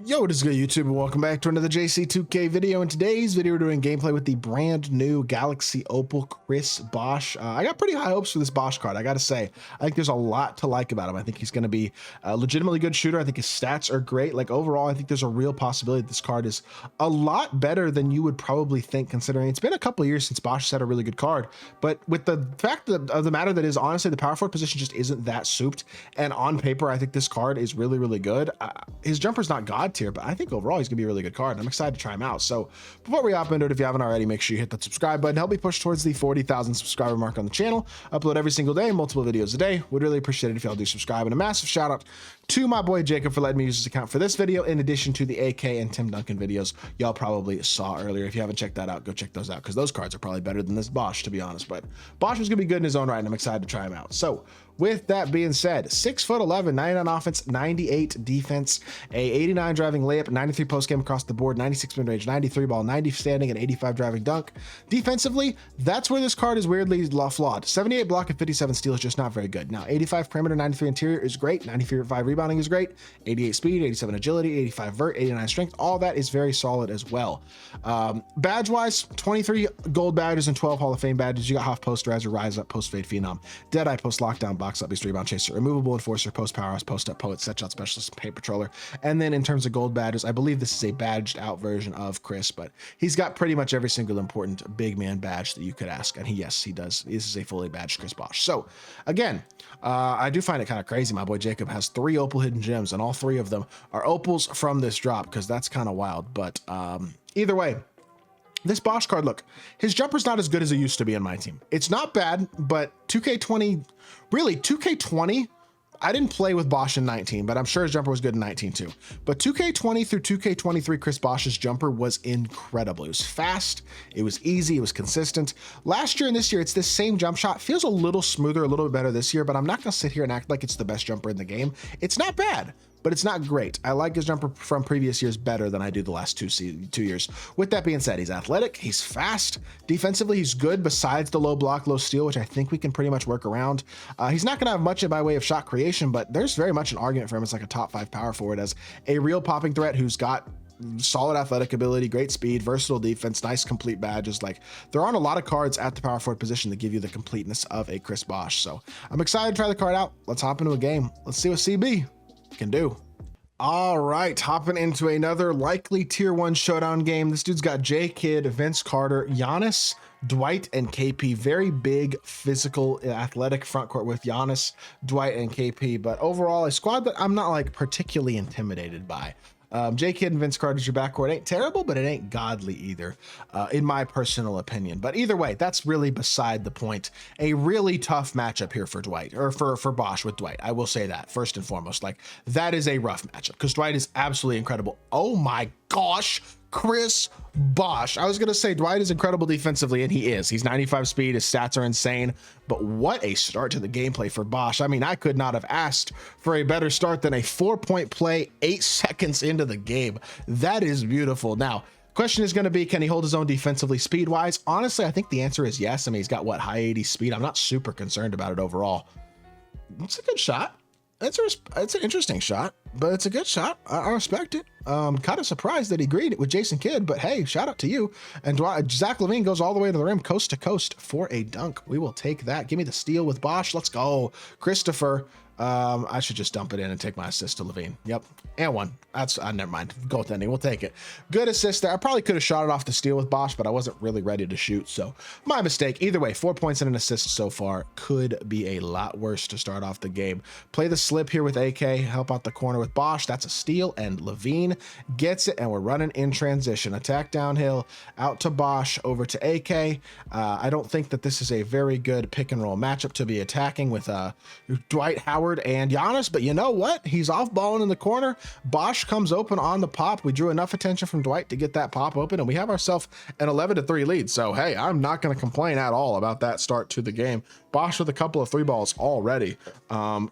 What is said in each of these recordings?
Yo, what is good, YouTube, and welcome back to another JC2K video. In today's video, we're doing gameplay with the brand new Galaxy Opal Chris BOSH. I got pretty high hopes for this BOSH card, I gotta say. I think there's a lot to like about him. I think he's gonna be a legitimately good shooter. I think his stats are great. Like, overall, I think there's a real possibility that this card is a lot better than you would probably think, considering it's been a couple of years since BOSH has had a really good card. But with the fact of the matter that is, honestly, the power forward position just isn't that souped. And on paper, I think this card is really, really good. His jumper's not god tier, but I think overall he's gonna be a really good card. I'm excited to try him out. So before we hop into it, if you haven't already, make sure you hit that subscribe button. Help me push towards the 40,000 subscriber mark on the channel. Upload every single day, multiple videos a day. Would really appreciate it if y'all do subscribe. And a massive shout out to my boy Jacob for letting me use his account for this video, in addition to the AK and Tim Duncan videos y'all probably saw earlier. If you haven't checked that out, go check those out, because those cards are probably better than this BOSH, to be honest. But BOSH was gonna be good in his own right, and I'm excited to try him out. So with that being said, 6'11", 99 offense, 98 defense, a 89 driving layup, 93 post game across the board, 96 mid range, 93 ball, 90 standing, and 85 driving dunk. Defensively, that's where this card is weirdly flawed. 78 block and 57 steal is just not very good. Now, 85 perimeter, 93 interior is great, 95 rebounding is great, 88 speed, 87 agility, 85 vert, 89 strength. All that is very solid as well. Badge wise, 23 gold badges and 12 Hall of Fame badges. You got half post riser, rise up, post fade phenom, deadeye, post lockdown, box up, beast rebound chaser, removable enforcer, post powerhouse, post up poet, set shot specialist, paint patroller. And then in terms of gold badges, I believe this is a badged out version of Chris, but he's got pretty much every single important big man badge that you could ask. And yes, he does. This is a fully badged Chris BOSH. So again, I do find it kind of crazy. My boy Jacob has 3 opal hidden gems, and all 3 of them are opals from this drop, because that's kind of wild. But either way, this BOSH card, look, his jumper's not as good as it used to be in my team. It's not bad, but 2K20, really, 2K20, I didn't play with BOSH in 19, but I'm sure his jumper was good in 19 too. But 2K20 through 2K23, Chris BOSH's jumper was incredible. It was fast, it was easy, it was consistent. Last year and this year, it's this same jump shot. Feels a little smoother, a little bit better this year, but I'm not gonna sit here and act like it's the best jumper in the game. It's not bad, but it's not great. I like his jumper from previous years better than I do the last 2 years. With that being said, he's athletic, he's fast. Defensively, he's good besides the low block, low steal, which I think we can pretty much work around. He's not gonna have much by way of shot creation, but there's very much an argument for him as like a top 5 power forward, as a real popping threat who's got solid athletic ability, great speed, versatile defense, nice complete badges. Like, there aren't a lot of cards at the power forward position that give you the completeness of a Chris BOSH. So I'm excited to try the card out. Let's hop into a game. Let's see what CB can do. All right, hopping into another likely tier 1 showdown game. This dude's got J Kid, Vince Carter, Giannis, Dwight, and KP. Very big, physical, athletic front court with Giannis, Dwight, and KP. But overall, a squad that I'm not like particularly intimidated by. J Kid and Vince Carter's your backcourt. Ain't terrible, but it ain't godly either, in my personal opinion. But either way, that's really beside the point. A really tough matchup here for Dwight, or for BOSH with Dwight. I will say that first and foremost. Like, that is a rough matchup, because Dwight is absolutely incredible. Oh my gosh, Chris BOSH. I was gonna say Dwight is incredible defensively, and he is. He's 95 speed, his stats are insane, but what a start to the gameplay for BOSH. I mean, I could not have asked for a better start than a 4-point play 8 seconds into the game. That is beautiful. Now, question is going to be, can he hold his own defensively speed wise? Honestly, I think the answer is yes. I mean, he's got what, high 80 speed. I'm not super concerned about it overall. It's a good shot. It's an interesting shot, but it's a good shot. I respect it. Kind of surprised that he agreed with Jason Kidd, but hey, shout out to you. And Zach LaVine goes all the way to the rim, coast to coast, for a dunk. We will take that. Give me the steal with BOSH. Let's go. Christopher. I should just dump it in and take my assist to LaVine. Yep, and one. That's never mind. Goaltending, we'll take it. Good assist there. I probably could have shot it off the steal with BOSH, but I wasn't really ready to shoot, so my mistake. Either way, 4 points and an assist so far. Could be a lot worse to start off the game. Play the slip here with AK. Help out the corner with BOSH. That's a steal, and LaVine gets it, and we're running in transition. Attack downhill, out to BOSH, over to AK. I don't think that this is a very good pick and roll matchup to be attacking with Dwight Howard and Giannis, but you know what? He's off balling in the corner. BOSH comes open on the pop. We drew enough attention from Dwight to get that pop open, and we have ourselves an 11-3 lead. So hey, I'm not going to complain at all about that start to the game. BOSH with a couple of 3 balls already.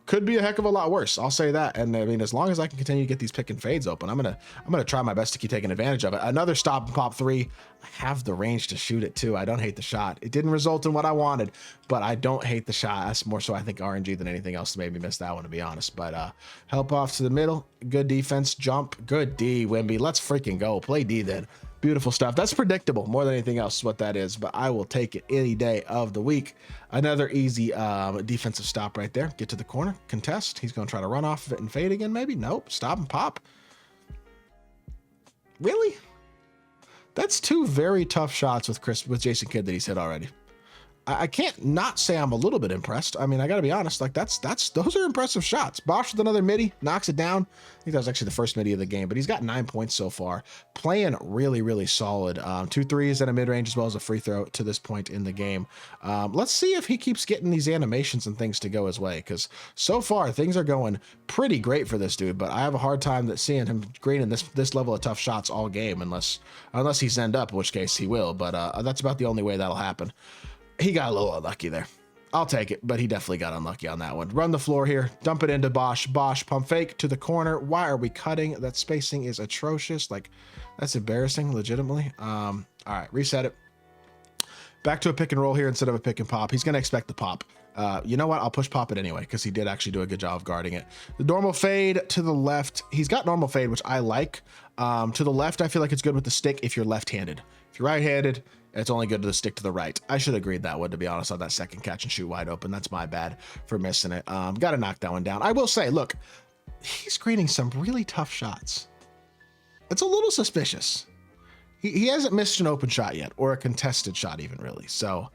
Could be a heck of a lot worse, I'll say that. And I mean, as long as I can continue to get these pick and fades open, I'm gonna try my best to keep taking advantage of it. Another stop and pop 3. I have the range to shoot it too. I don't hate the shot. It didn't result in what I wanted, but I don't hate the shot. That's more so I think RNG than anything else to maybe missed that one, to be honest. But help off to the middle. Good defense. Jump. Good D, Wimby. Let's freaking go. Play D then. Beautiful stuff. That's predictable more than anything else is what that is, but I will take it any day of the week. Another easy defensive stop right there. Get to the corner. Contest. He's going to try to run off of it and fade again, maybe. Nope. Stop and pop. Really? That's two very tough shots with Jason Kidd that he's hit already. I can't not say I'm a little bit impressed. I mean, I got to be honest, like those are impressive shots. BOSH with another midi, knocks it down. I think that was actually the first midi of the game, but he's got 9 points so far. Playing really, really solid. 2 threes and a mid-range as well as a free throw to this point in the game. Let's see if he keeps getting these animations and things to go his way, because so far things are going pretty great for this dude, but I have a hard time seeing him greening this level of tough shots all game unless he's end up, in which case he will, but that's about the only way that'll happen. He got a little unlucky there. I'll take it, but he definitely got unlucky on that one. Run the floor here, dump it into BOSH. BOSH, pump fake to the corner. Why are we cutting? That spacing is atrocious. Like, that's embarrassing, legitimately. All right, reset it. Back to a pick and roll here instead of a pick and pop. He's going to expect the pop. You know what? I'll push pop it anyway, because he did actually do a good job of guarding it. The normal fade to the left. He's got normal fade, which I like. To the left, I feel like it's good with the stick if you're left-handed. If you're right-handed, it's only good to the stick to the right. I should have agreed that one, to be honest, on that second catch and shoot wide open. That's my bad for missing it. Got to knock that one down. I will say, look, he's creating some really tough shots. It's a little suspicious. He hasn't missed an open shot yet, or a contested shot even, really. So,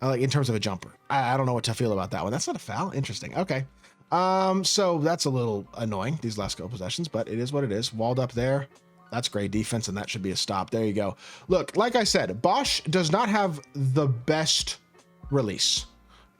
like, in terms of a jumper, I don't know what to feel about that one. That's not a foul. Interesting. Okay. So that's a little annoying, these last couple possessions, but it is what it is. Walled up there. That's great defense, and that should be a stop. There you go. Look, like I said, BOSH does not have the best release,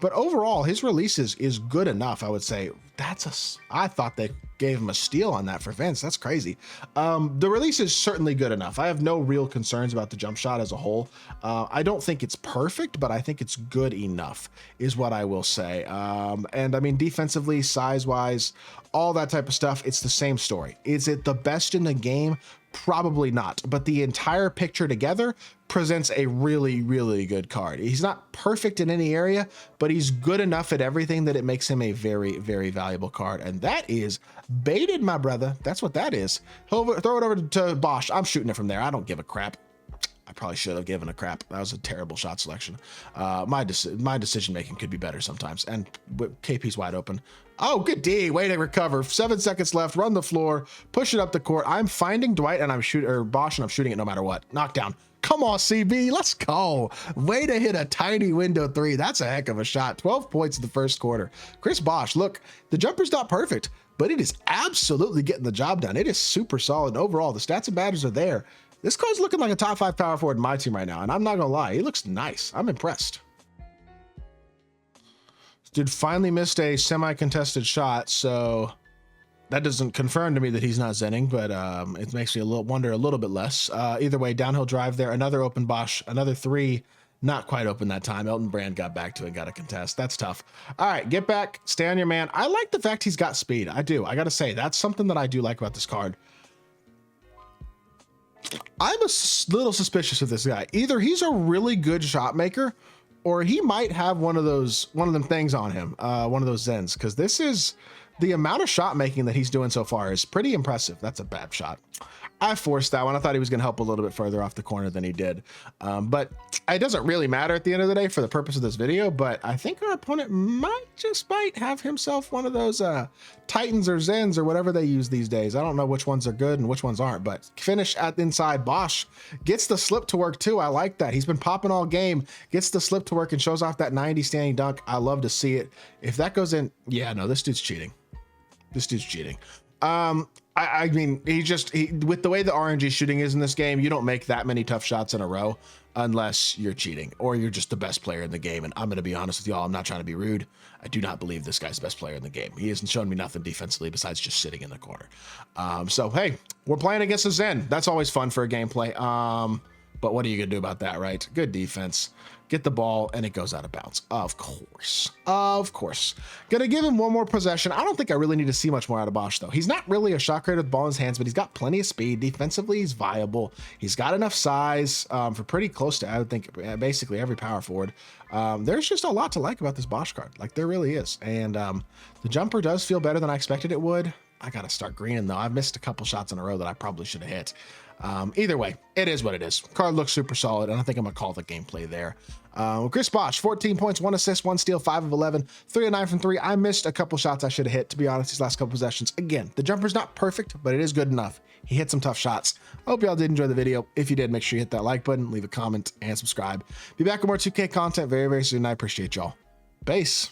but overall, his release is good enough, I would say. I thought they gave him a steal on that for Vince. That's crazy. The release is certainly good enough. I have no real concerns about the jump shot as a whole. I don't think it's perfect, but I think it's good enough is what I will say. And I mean, defensively, size-wise, all that type of stuff, it's the same story. Is it the best in the game? Probably not, but the entire picture together presents a really, really good card. He's not perfect in any area, but he's good enough at everything that it makes him a very, very valuable card. And that is baited, my brother. That's what that is. Throw it over to BOSH. I'm shooting it from there. I don't give a crap. I probably should have given a crap. That was a terrible shot selection. My decision making could be better sometimes. And KP's wide open. Oh, good D. Way to recover. 7 seconds left. Run the floor. Push it up the court. I'm finding Dwight and BOSH and I'm shooting it no matter what. Knockdown. Come on, CB. Let's go. Way to hit a tiny window 3. That's a heck of a shot. 12 points in the first quarter. Chris BOSH, look, the jumper's not perfect, but it is absolutely getting the job done. It is super solid. And overall, the stats and batters are there. This card's looking like a top 5 power forward in my team right now, and I'm not gonna lie, he looks nice. I'm impressed. This dude finally missed a semi-contested shot, so that doesn't confirm to me that he's not zenning, but it makes me wonder a little bit less. Either way, downhill drive there, another open BOSH, another 3, not quite open that time. Elton Brand got back to it and got a contest. That's tough. All right, get back, stay on your man. I like the fact he's got speed. I do. I gotta say, that's something that I do like about this card. I'm a little suspicious of this guy. Either he's a really good shot maker, or he might have one of them things on him, one of those Zens, because this is the amount of shot making that he's doing so far is pretty impressive. That's a bad shot. I forced that one. I thought he was going to help a little bit further off the corner than he did. But it doesn't really matter at the end of the day for the purpose of this video, but I think our opponent might have himself one of those Titans or Zens or whatever they use these days. I don't know which ones are good and which ones aren't, but finish at inside. BOSH gets the slip to work too. I like that. He's been popping all game, gets the slip to work and shows off that 90 standing dunk. I love to see it. If that goes in, yeah, no, this dude's cheating. This dude's cheating. I mean, with the way the RNG shooting is in this game, you don't make that many tough shots in a row unless you're cheating or you're just the best player in the game. And I'm going to be honest with y'all, I'm not trying to be rude. I do not believe this guy's the best player in the game. He hasn't shown me nothing defensively besides just sitting in the corner. So, hey, we're playing against a Zen. That's always fun for a gameplay. But what are you gonna do about that, right? Good defense. Get the ball and it goes out of bounds. Of course. Of course. Gonna give him one more possession. I don't think I really need to see much more out of BOSH though. He's not really a shot creator with the ball in his hands, but he's got plenty of speed. Defensively, he's viable. He's got enough size for pretty close to, I would think, basically every power forward. There's just a lot to like about this BOSH card. Like there really is. And the jumper does feel better than I expected it would. I gotta start greening though. I've missed a couple shots in a row that I probably should have hit. Either way, it is what it is. Card looks super solid, and I think I'm gonna call the gameplay there. Chris BOSH, 14 points, 1 assist, 1 steal, 5 of 11, 3 of 9 from 3. I missed a couple shots I should have hit, to be honest, these last couple possessions. Again, the jumper's not perfect, but it is good enough. He hit some tough shots. I hope y'all did enjoy the video. If you did, make sure you hit that like button, leave a comment, and subscribe. Be back with more 2K content very, very soon. I appreciate y'all. Peace.